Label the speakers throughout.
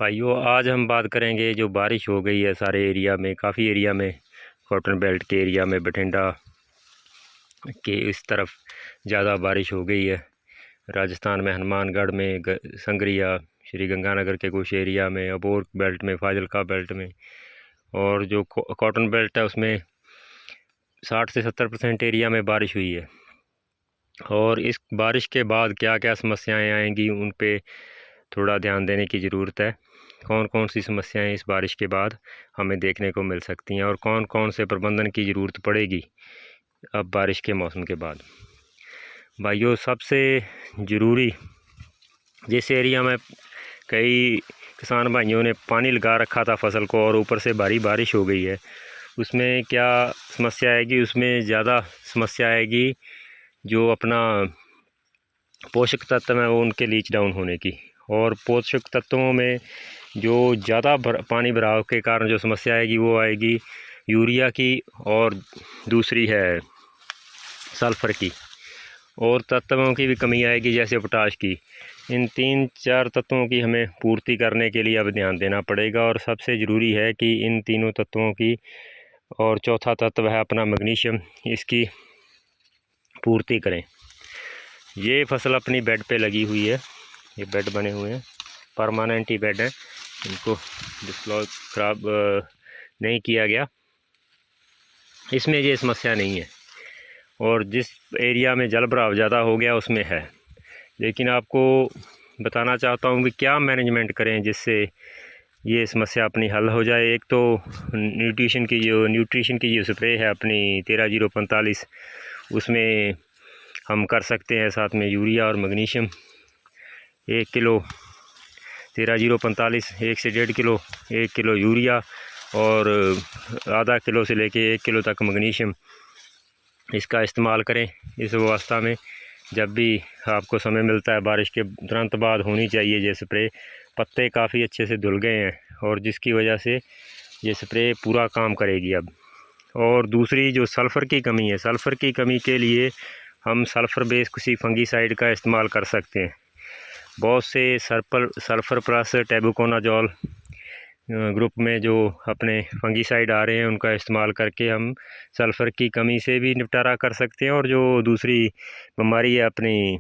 Speaker 1: भाइयों, आज हम बात करेंगे जो बारिश हो गई है सारे एरिया में, काफ़ी एरिया में, कॉटन बेल्ट के एरिया में, बठिंडा के इस तरफ ज़्यादा बारिश हो गई है। राजस्थान में हनुमानगढ़ में, संगरिया, श्री गंगानगर के कुछ एरिया में, अबोर बेल्ट में, फाजिलका बेल्ट में, और जो कॉटन बेल्ट है उसमें 60 से 70% एरिया में बारिश हुई है। और इस बारिश के बाद क्या क्या समस्याएं आएंगी उन पे थोड़ा ध्यान देने की ज़रूरत है। कौन कौन सी समस्याएं इस बारिश के बाद हमें देखने को मिल सकती हैं और कौन कौन से प्रबंधन की ज़रूरत पड़ेगी अब बारिश के मौसम के बाद। भाइयों, सबसे ज़रूरी, जिस एरिया में कई किसान भाइयों ने पानी लगा रखा था फसल को और ऊपर से भारी बारिश हो गई है, उसमें क्या समस्या आएगी? उसमें ज़्यादा समस्या आएगी जो अपना पोषक तत्व है वो उनके लीच डाउन होने की। और पोषक तत्वों में जो ज़्यादा पानी भराव के कारण जो समस्या आएगी वो आएगी यूरिया की, और दूसरी है सल्फ़र की, और तत्वों की भी कमी आएगी जैसे पोटाश की। इन 3-4 तत्वों की हमें पूर्ति करने के लिए अब ध्यान देना पड़ेगा, और सबसे ज़रूरी है कि इन तीनों तत्वों की, और चौथा तत्व है अपना मैग्नीशियम, इसकी पूर्ति करें। ये फसल अपनी बेड पे लगी हुई है, ये बेड बने हुए हैं, परमानेंट ही बेड है, इनको डिस्लॉज खराब नहीं किया गया, इसमें ये समस्या नहीं है। और जिस एरिया में जल भराव ज़्यादा हो गया उसमें है, लेकिन आपको बताना चाहता हूँ कि क्या मैनेजमेंट करें जिससे ये समस्या अपनी हल हो जाए। एक तो न्यूट्रिशन की जो स्प्रे है अपनी 13-045, उसमें हम कर सकते हैं, साथ में यूरिया और मैग्नीशियम 1 किलो 13-045, 1 से 1.5 किलो, 1 किलो यूरिया और आधा किलो से लेके 1 किलो तक मैग्नीशियम, इसका इस्तेमाल करें। इस अवस्था में जब भी आपको समय मिलता है, बारिश के तुरंत बाद होनी चाहिए ये स्प्रे। पत्ते काफ़ी अच्छे से धुल गए हैं और जिसकी वजह से ये स्प्रे पूरा काम करेगी अब। और दूसरी जो सल्फ़र की कमी है, सल्फ़र की कमी के लिए हम सल्फ़र बेस किसी फंगीसाइड का इस्तेमाल कर सकते हैं। बहुत से सल्फ़र प्लस टेबुकोनाजोल ग्रुप में जो अपने फंगीसाइड आ रहे हैं उनका इस्तेमाल करके हम सल्फ़र की कमी से भी निपटारा कर सकते हैं। और जो दूसरी बीमारी है अपनी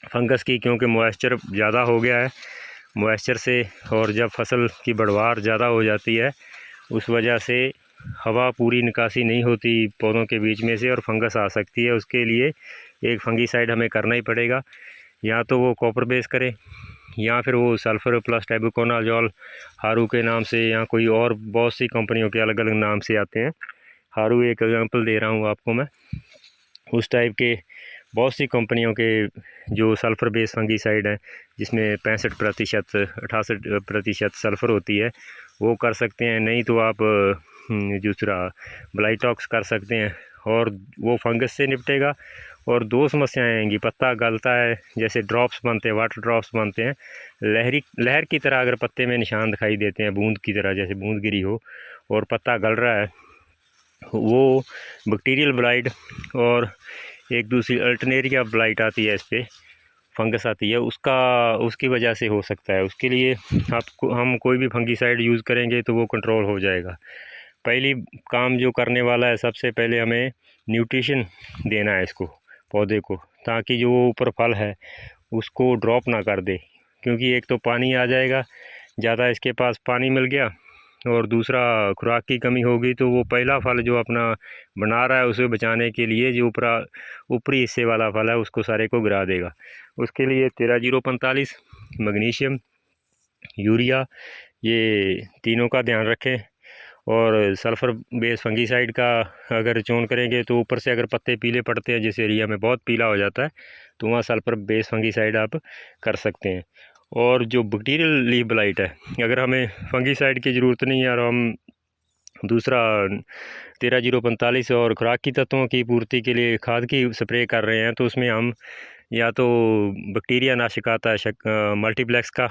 Speaker 1: फंगस की, क्योंकि मॉइस्चर ज़्यादा हो गया है, मॉइस्चर से, और जब फसल की बढ़वार ज़्यादा हो जाती है उस वजह से हवा पूरी निकासी नहीं होती पौधों के बीच में से और फंगस आ सकती है। उसके लिए एक फंगीसाइड हमें करना ही पड़ेगा, या तो वो कॉपर बेस करें या फिर वो सल्फ़र प्लस टेबुकोनाजोल हारू के नाम से, या कोई और बहुत सी कंपनियों के अलग अलग नाम से आते हैं। हारू एक एग्जांपल दे रहा हूँ आपको मैं, उस टाइप के बहुत सी कंपनियों के जो सल्फ़र बेस फंगीसाइड हैं जिसमें 65% 68% सल्फ़र होती है, वो कर सकते हैं। नहीं तो आप दूसरा ब्लाइटॉक्स कर सकते हैं, और वो फंगस से निपटेगा। और दो समस्याएं आएंगी, पत्ता गलता है, जैसे ड्रॉप्स बनते हैं, वाटर ड्रॉप्स बनते हैं, लहर की तरह अगर पत्ते में निशान दिखाई देते हैं, बूंद की तरह, जैसे बूंद गिरी हो और पत्ता गल रहा है, वो बैक्टीरियल ब्लाइट और एक दूसरी अल्टरनेरिया ब्लाइट आती है, इस पर फंगस आती है, उसकी वजह से हो सकता है। उसके लिए हम कोई भी फंगीसाइड यूज़ करेंगे तो वो कंट्रोल हो जाएगा। पहली काम जो करने वाला है, सबसे पहले हमें न्यूट्रिशन देना है इसको, पौधे को, ताकि जो ऊपर फल है उसको ड्रॉप ना कर दे। क्योंकि एक तो पानी आ जाएगा ज़्यादा, इसके पास पानी मिल गया, और दूसरा खुराक की कमी होगी तो वो पहला फल जो अपना बना रहा है उसे बचाने के लिए जो ऊपरी हिस्से वाला फल है उसको सारे को गिरा देगा। उसके लिए 13-045, मैग्नीशियम, यूरिया, ये तीनों का ध्यान रखें। और सल्फ़र बेस फंगीसाइड का अगर चयन करेंगे तो ऊपर से अगर पत्ते पीले पड़ते हैं, जिस एरिया में बहुत पीला हो जाता है, तो वहाँ सल्फ़र बेस फंगीसाइड आप कर सकते हैं। और जो बैक्टीरियल लीफ ब्लाइट है, अगर हमें फंगीसाइड की ज़रूरत नहीं है और हम दूसरा 13-045 और खुराक की तत्वों की पूर्ति के लिए खाद की स्प्रे कर रहे हैं, तो उसमें हम या तो बैक्टीरिया नाशक आता है मल्टीप्लेक्स का,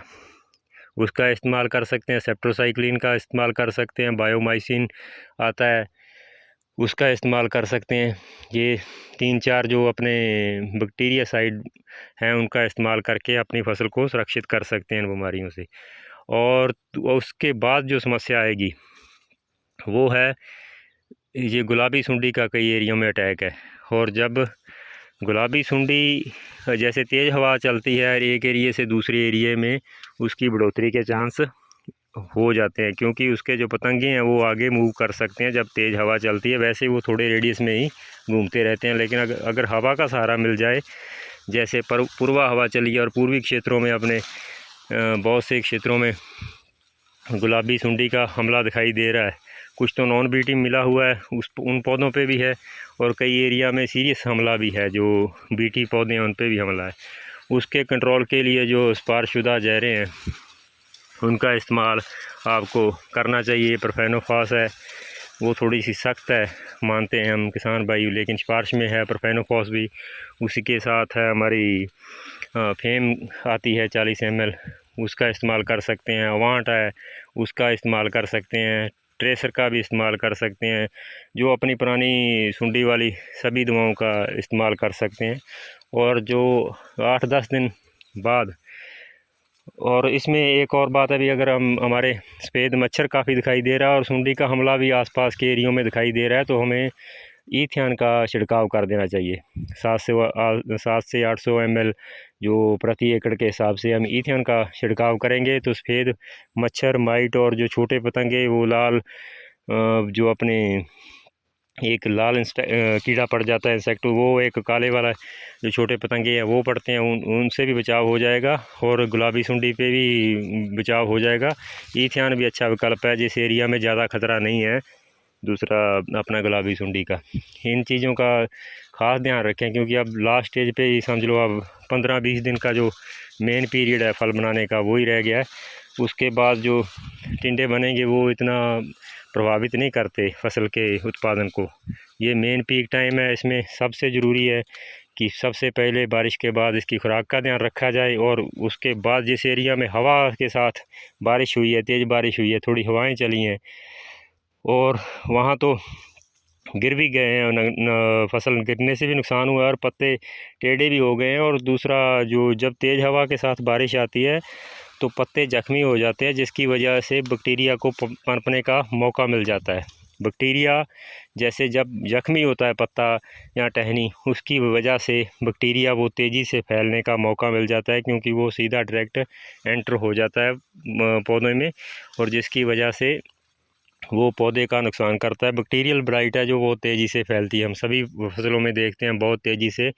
Speaker 1: उसका इस्तेमाल कर सकते हैं, सेप्ट्रोसाइक्लिन का इस्तेमाल कर सकते हैं, बायोमाइसिन आता है उसका इस्तेमाल कर सकते हैं। ये 3-4 जो अपने बैक्टीरिया साइड हैं उनका इस्तेमाल करके अपनी फसल को सुरक्षित कर सकते हैं इन बीमारियों से। और उसके बाद जो समस्या आएगी वो है ये गुलाबी सुंडी का कई एरिया में अटैक है। और जब गुलाबी सुंडी जैसे तेज़ हवा चलती है एक एरिए से दूसरे एरिए में, उसकी बढ़ोतरी के चांस हो जाते हैं, क्योंकि उसके जो पतंगे हैं वो आगे मूव कर सकते हैं जब तेज़ हवा चलती है। वैसे वो थोड़े रेडियस में ही घूमते रहते हैं, लेकिन अगर हवा का सहारा मिल जाए, जैसे पूर्वा हवा चली और पूर्वी क्षेत्रों में अपने बहुत से क्षेत्रों में गुलाबी सुंडी का हमला दिखाई दे रहा है। कुछ तो नॉन बीटी मिला हुआ है उन पौधों पे भी है, और कई एरिया में सीरियस हमला भी है, जो बीटी पौधे हैं उन पे भी हमला है। उसके कंट्रोल के लिए जो स्पारशुदा जहरें हैं उनका इस्तेमाल आपको करना चाहिए। प्रोफेनोफॉस है, वो थोड़ी सी सख्त है, मानते हैं हम किसान भाई, लेकिन सिफारिश में है प्रोफेनोफॉस भी। उसी के साथ है हमारी फेम आती है 40 ml, उसका इस्तेमाल कर सकते हैं। अवांट है, उसका इस्तेमाल कर सकते हैं। ट्रेसर का भी इस्तेमाल कर सकते हैं। जो अपनी पुरानी सुंडी वाली सभी दवाओं का इस्तेमाल कर सकते हैं। और जो 8-10 दिन बाद, और इसमें एक और बात है भी, अगर हमारे सफ़ेद मच्छर काफ़ी दिखाई दे रहा है और सुंडी का हमला भी आसपास के एरियो में दिखाई दे रहा है, तो हमें ईथियान का छिड़काव कर देना चाहिए। 7 से 800 ml जो प्रति एकड़ के हिसाब से हम ईथियान का छिड़काव करेंगे तो सफ़ेद मच्छर, माइट और जो छोटे पतंगे वो लाल जो अपने एक लाल कीड़ा पड़ जाता है इंसेक्ट, वो एक काले वाला जो छोटे पतंगे हैं वो पड़ते हैं, उनसे भी बचाव हो जाएगा और गुलाबी सुंडी पे भी बचाव हो जाएगा। ईथियान भी अच्छा विकल्प है जिस एरिया में ज़्यादा खतरा नहीं है दूसरा अपना गुलाबी सुंडी का। इन चीज़ों का ख़ास ध्यान रखें, क्योंकि अब लास्ट स्टेज पे ही समझ लो, अब 15-20 दिन का जो मेन पीरियड है फल बनाने का वो ही रह गया है। उसके बाद जो टिंडे बनेंगे वो इतना प्रभावित नहीं करते फसल के उत्पादन को। ये मेन पीक टाइम है, इसमें सबसे ज़रूरी है कि सबसे पहले बारिश के बाद इसकी खुराक का ध्यान रखा जाए, और उसके बाद जिस एरिया में हवा के साथ बारिश हुई है, तेज़ बारिश हुई है, थोड़ी हवाएं चली हैं और वहाँ तो गिर भी गए हैं, फसल गिरने से भी नुकसान हुआ है और पत्ते टेढ़े भी हो गए हैं। और दूसरा, जो जब तेज़ हवा के साथ बारिश आती है तो पत्ते जख्मी हो जाते हैं, जिसकी वजह से बैक्टीरिया को पनपने का मौका मिल जाता है। बैक्टीरिया जैसे जब जख्मी होता है पत्ता या टहनी, उसकी वजह से बैक्टीरिया वो तेज़ी से फैलने का मौका मिल जाता है, क्योंकि वो सीधा डायरेक्ट एंटर हो जाता है पौधे में, और जिसकी वजह से वो पौधे का नुकसान करता है। बैक्टीरियल ब्लाइट है जो बहुत तेज़ी से फैलती है, हम सभी फसलों में देखते हैं बहुत तेज़ी से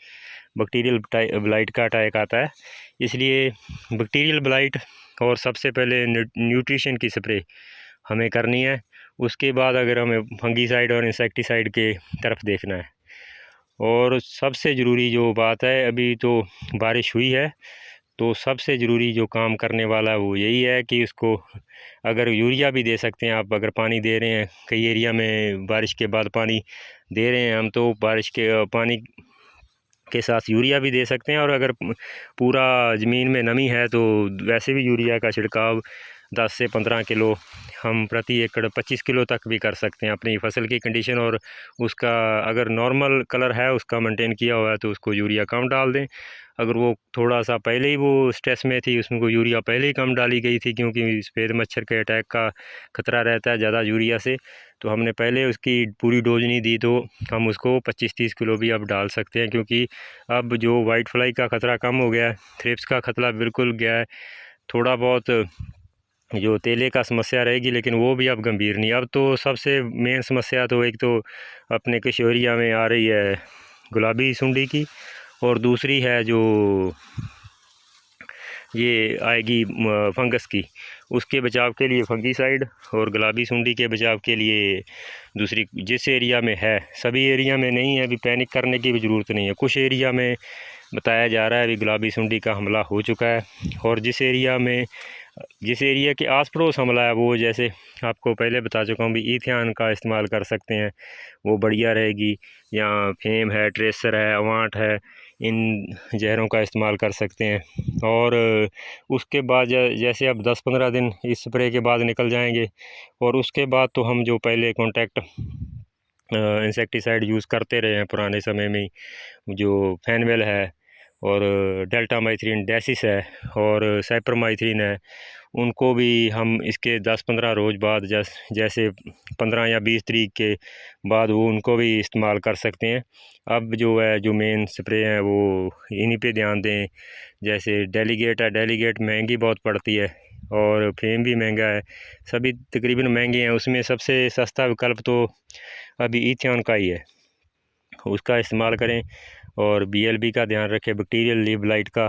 Speaker 1: बैक्टीरियल ब्लाइट का अटैक आता है। इसलिए बैक्टीरियल ब्लाइट और सबसे पहले न्यूट्रिशन की स्प्रे हमें करनी है। उसके बाद अगर हमें फंगीसाइड और इंसेक्टिसाइड के तरफ देखना है। और सबसे ज़रूरी जो बात है, अभी तो बारिश हुई है तो सबसे ज़रूरी जो काम करने वाला है वो यही है कि उसको अगर यूरिया भी दे सकते हैं आप, अगर पानी दे रहे हैं, कई एरिया में बारिश के बाद पानी दे रहे हैं हम, तो बारिश के पानी के साथ यूरिया भी दे सकते हैं। और अगर पूरा ज़मीन में नमी है तो वैसे भी यूरिया का छिड़काव 10 से 15 किलो हम प्रति एकड़ 25 किलो तक भी कर सकते हैं अपनी फसल की कंडीशन। और उसका अगर नॉर्मल कलर है उसका मेंटेन किया हुआ है तो उसको यूरिया कम डाल दें। अगर वो थोड़ा सा पहले ही वो स्ट्रेस में थी, उसमें को यूरिया पहले ही कम डाली गई थी, क्योंकि सफ़ेद मच्छर के अटैक का खतरा रहता है ज़्यादा यूरिया से, तो हमने पहले उसकी पूरी डोज नहीं दी, तो हम उसको 25-30 किलो भी अब डाल सकते हैं। क्योंकि अब जो वाइट फ्लाई का खतरा कम हो गया है, थ्रिप्स का खतरा बिल्कुल गया है, थोड़ा बहुत जो तेले का समस्या रहेगी लेकिन वो भी अब गंभीर नहीं। अब तो सबसे मेन समस्या तो एक तो अपने किशोरिया में आ रही है गुलाबी सुंडी की, और दूसरी है जो ये आएगी फंगस की। उसके बचाव के लिए फंगीसाइड, और गुलाबी सुंडी के बचाव के लिए दूसरी, जिस एरिया में है, सभी एरिया में नहीं है, अभी पैनिक करने की भी ज़रूरत नहीं है। कुछ एरिया में बताया जा रहा है अभी गुलाबी सुंडी का हमला हो चुका है, और जिस एरिया के आस पड़ोस हमला है वो, जैसे आपको पहले बता चुका हूँ भी, ईथियान का इस्तेमाल कर सकते हैं, वो बढ़िया रहेगी। या फेम है, ट्रेसर है, अवांट है, इन जहरों का इस्तेमाल कर सकते हैं। और उसके बाद जैसे अब 10-15 दिन इस स्प्रे के बाद निकल जाएंगे, और उसके बाद तो हम जो पहले कॉन्टैक्ट इंसेक्टिसाइड यूज़ करते रहे हैं पुराने समय में, जो फैनवेल है और डेल्टामाइथ्रिन डेसिस है और साइपरमाइथ्रिन है, उनको भी हम इसके 10-15 रोज़ बाद जैसे 15 या 20 तारीख के बाद वो उनको भी इस्तेमाल कर सकते हैं। अब जो है जो मेन स्प्रे हैं वो इन्हीं पे ध्यान दें। जैसे डेलीगेट है, डेलीगेट महंगी बहुत पड़ती है और फेम भी महंगा है, सभी तकरीबन महंगे हैं। उसमें सबसे सस्ता विकल्प तो अभी इथियन का ही है, उसका इस्तेमाल करें। और BLB का ध्यान रखें, बैक्टीरियल लीफ ब्लाइट का,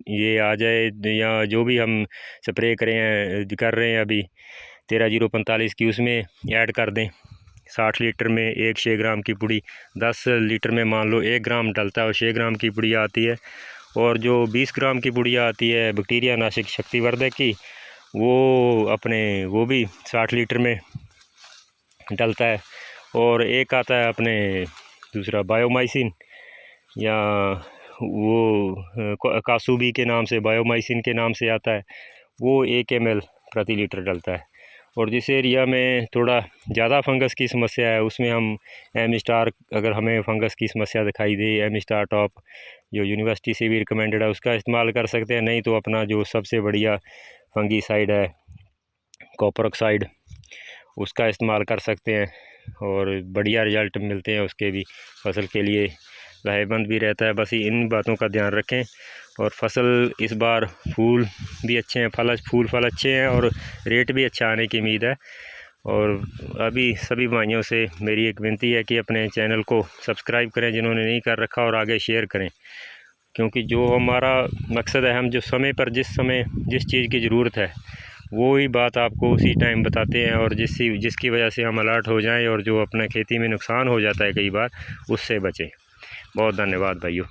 Speaker 1: ये आ जाए या जो भी हम स्प्रे कर रहे हैं अभी 13-045 की, उसमें ऐड कर दें। 60 लीटर में 1 ग्राम की पुड़ी, 10 लीटर में मान लो 1 ग्राम डलता है और 6 ग्राम की पुड़िया आती है। और जो 20 ग्राम की पुड़िया आती है बैक्टीरिया नाशक शक्तिवर्धक की, वो भी 60 लीटर में डलता है। और एक आता है अपने दूसरा बायोमाइसिन, या वो कासूबी के नाम से, बायोमाइसिन के नाम से आता है, वो 1 ml प्रति लीटर डलता है। और जिस एरिया में थोड़ा ज़्यादा फंगस की समस्या है उसमें हम एम स्टार, अगर हमें फंगस की समस्या दिखाई दे, एम स्टार टॉप जो यूनिवर्सिटी से भी रिकमेंडेड है उसका इस्तेमाल कर सकते हैं। नहीं तो अपना जो सबसे बढ़िया फंगीसाइड है कॉपर ऑक्साइड, उसका इस्तेमाल कर सकते हैं और बढ़िया रिजल्ट मिलते हैं उसके भी, फसल के लिए लाहेबंद भी रहता है। बस इन बातों का ध्यान रखें। और फसल इस बार फूल भी अच्छे हैं, फल अच्छे हैं और रेट भी अच्छा आने की उम्मीद है। और अभी सभी भाइयों से मेरी एक विनती है कि अपने चैनल को सब्सक्राइब करें जिन्होंने नहीं कर रखा, और आगे शेयर करें, क्योंकि जो हमारा मकसद है, हम जो समय पर जिस चीज़ की ज़रूरत है वो ही बात आपको उसी टाइम बताते हैं, और जिसकी वजह से हम अलर्ट हो जाएं और जो अपना खेती में नुकसान हो जाता है कई बार, उससे बचें। बहुत धन्यवाद भाइयों।